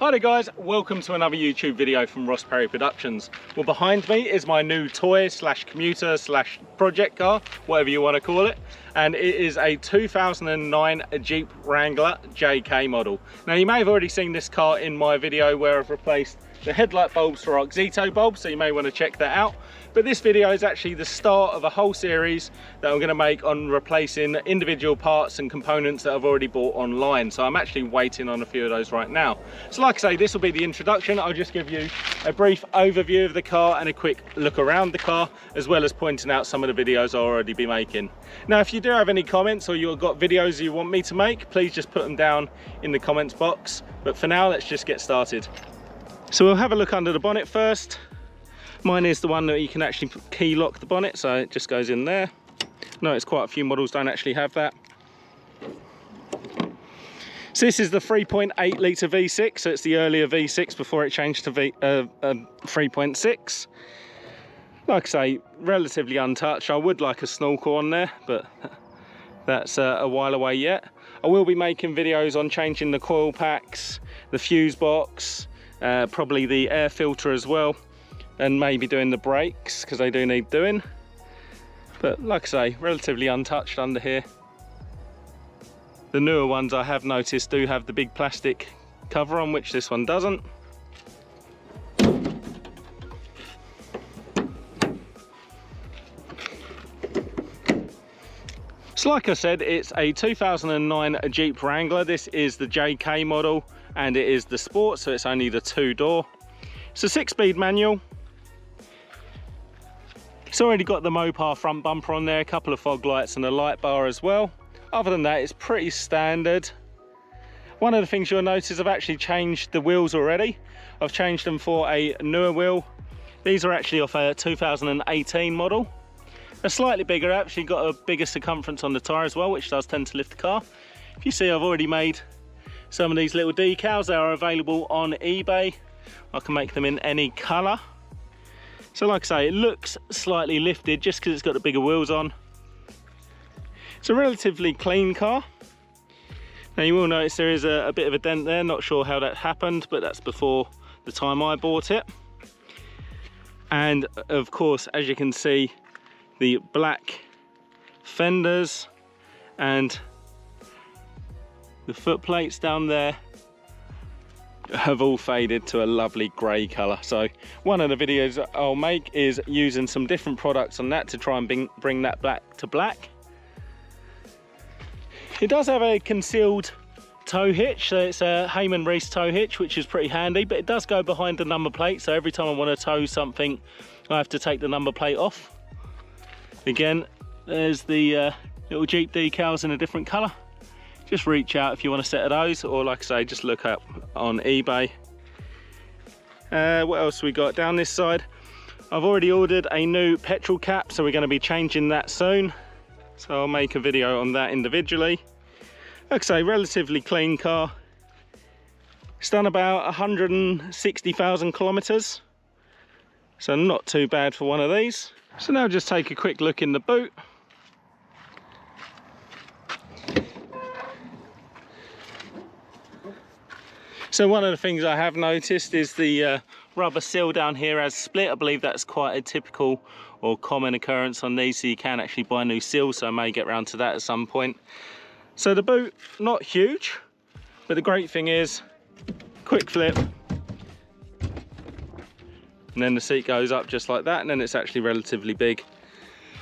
Hi there guys, welcome to another YouTube video from Ross Perry Productions. Well, behind me is my new toy slash commuter slash project car, whatever you want to call it. And it is a 2009 Jeep Wrangler JK model. Now you may have already seen this car in my video where I've replaced the headlight bulbs for Oxito bulbs, so you may want to check that out. But this video is actually the start of a whole series that I'm going to make on replacing individual parts and components that I've already bought online. So I'm actually waiting on a few of those right now. So like I say, this will be the introduction. I'll just give you a brief overview of the car and a quick look around the car, as well as pointing out some of the videos I'll already be making. Now, if you do have any comments or you've got videos you want me to make, please just put them down in the comments box. But for now, let's just get started. So we'll have a look under the bonnet first. Mine is the one that you can actually key lock the bonnet, so it just goes in there. Notice quite a few models don't actually have that. So this is the 3.8 litre V6, so it's the earlier V6 before it changed to 3.6. Like I say, relatively untouched. I would like a snorkel on there, but that's a while away yet. I will be making videos on changing the coil packs, the fuse box, probably the air filter as well, and maybe doing the brakes because they do need doing. But like I say, relatively untouched under here. The newer ones I have noticed do have the big plastic cover on, which this one doesn't. So like I said, it's a 2009 Jeep Wrangler. This is the JK model and it is the Sport, so it's only the 2-door. It's a 6-speed manual. It's already got the Mopar front bumper on there, a couple of fog lights and a light bar as well. Other than that, it's pretty standard. One of the things you'll notice, I've actually changed the wheels already. I've changed them for a newer wheel. These are actually off a 2018 model. They're slightly bigger, actually got a bigger circumference on the tyre as well, which does tend to lift the car. If you see, I've already made some of these little decals. They are available on eBay. I can make them in any colour. So like I say, it looks slightly lifted just because it's got the bigger wheels on. It's a relatively clean car. Now you will notice there is a bit of a dent there, not sure how that happened, but that's before the time I bought it. And of course, as you can see, the black fenders and the foot plates down there have all faded to a lovely grey colour. So one of the videos I'll make is using some different products on that to try and bring that black to black. It does have a concealed tow hitch, so it's a Heyman Reese tow hitch, which is pretty handy, but it does go behind the number plate, so every time I want to tow something I have to take the number plate off. Again, there's the little Jeep decals in a different colour. Just reach out if you want a set of those, or like I say, just look up on eBay. What else we got down this side? I've already ordered a new petrol cap, so we're going to be changing that soon. So I'll make a video on that individually. Like I say, relatively clean car. It's done about 160,000 kilometres. So not too bad for one of these. So now just take a quick look in the boot. So one of the things I have noticed is the rubber seal down here has split. I believe that's quite a typical or common occurrence on these, so you can actually buy new seals, so I may get around to that at some point. So the boot, not huge, but the great thing is, quick flip, and then the seat goes up just like that, and then it's actually relatively big.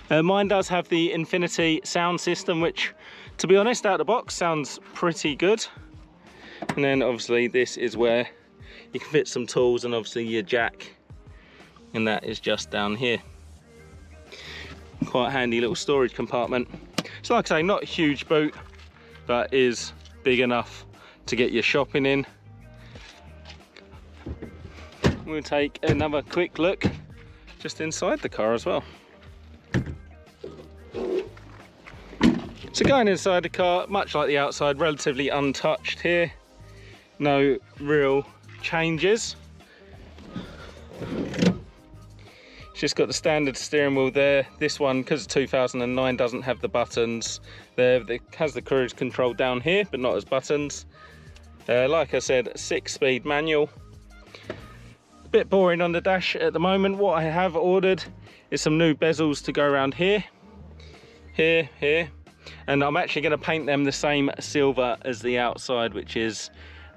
Mine does have the Infinity sound system, which, to be honest, out of the box sounds pretty good. And then obviously this is where you can fit some tools and obviously your jack, and that is just down here. Quite a handy little storage compartment. So like I say, not a huge boot, but is big enough to get your shopping in. We'll take another quick look just inside the car as well. So going inside the car, much like the outside, relatively untouched here. No real changes. It's just got the standard steering wheel there. This one, because it's 2009, doesn't have the buttons there. It has the cruise control down here, but not as buttons. Like I said, 6-speed manual. A bit boring on the dash at the moment. What I have ordered is some new bezels to go around here, here, and I'm actually going to paint them the same silver as the outside, which is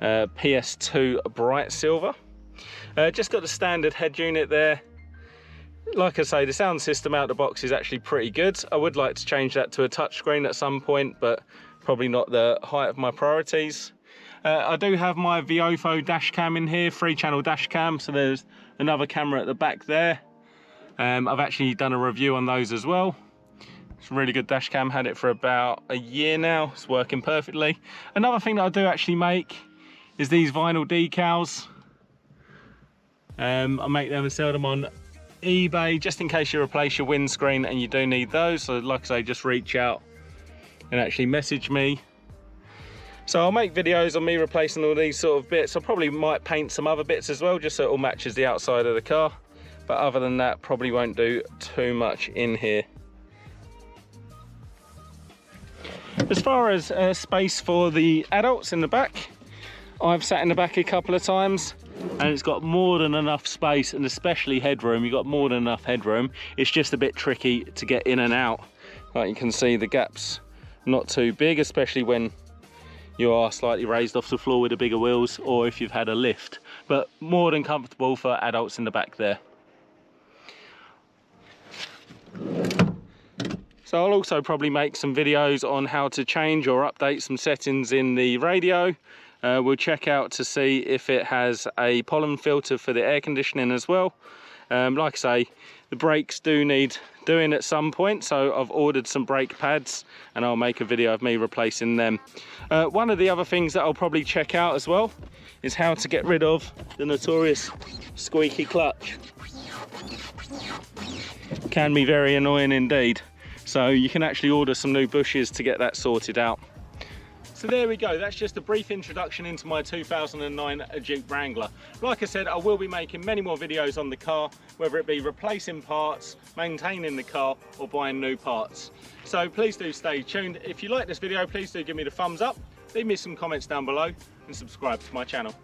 PS2 bright silver. Just got the standard head unit there. Like I say, the sound system out the box is actually pretty good. I would like to change that to a touchscreen at some point, but probably not the height of my priorities. I do have my Viofo dash cam in here, 3-channel dash cam, so there's another camera at the back there. I've actually done a review on those as well. It's a really good dash cam, had it for about a year now, it's working perfectly. Another thing that I do actually make is these vinyl decals. I make them and sell them on eBay, just in case you replace your windscreen and you do need those. So like I say, just reach out and actually message me. So I'll make videos on me replacing all these sort of bits. I probably might paint some other bits as well, just so it all matches the outside of the car. But other than that, probably won't do too much in here. As far as space for the adults in the back, I've sat in the back a couple of times and it's got more than enough space, and especially headroom. You've got more than enough headroom. It's just a bit tricky to get in and out. Like you can see, the gap's not too big, especially when you are slightly raised off the floor with the bigger wheels, or if you've had a lift. But more than comfortable for adults in the back there. So I'll also probably make some videos on how to change or update some settings in the radio. We'll check out to see if it has a pollen filter for the air conditioning as well. Like I say, the brakes do need doing at some point, so I've ordered some brake pads and I'll make a video of me replacing them. One of the other things that I'll probably check out as well is how to get rid of the notorious squeaky clutch. Can be very annoying indeed. So you can actually order some new bushes to get that sorted out. So there we go, that's just a brief introduction into my 2009 Jeep Wrangler. Like I said, I will be making many more videos on the car, whether it be replacing parts, maintaining the car, or buying new parts. So please do stay tuned. If you like this video, please do give me the thumbs up, leave me some comments down below, and subscribe to my channel.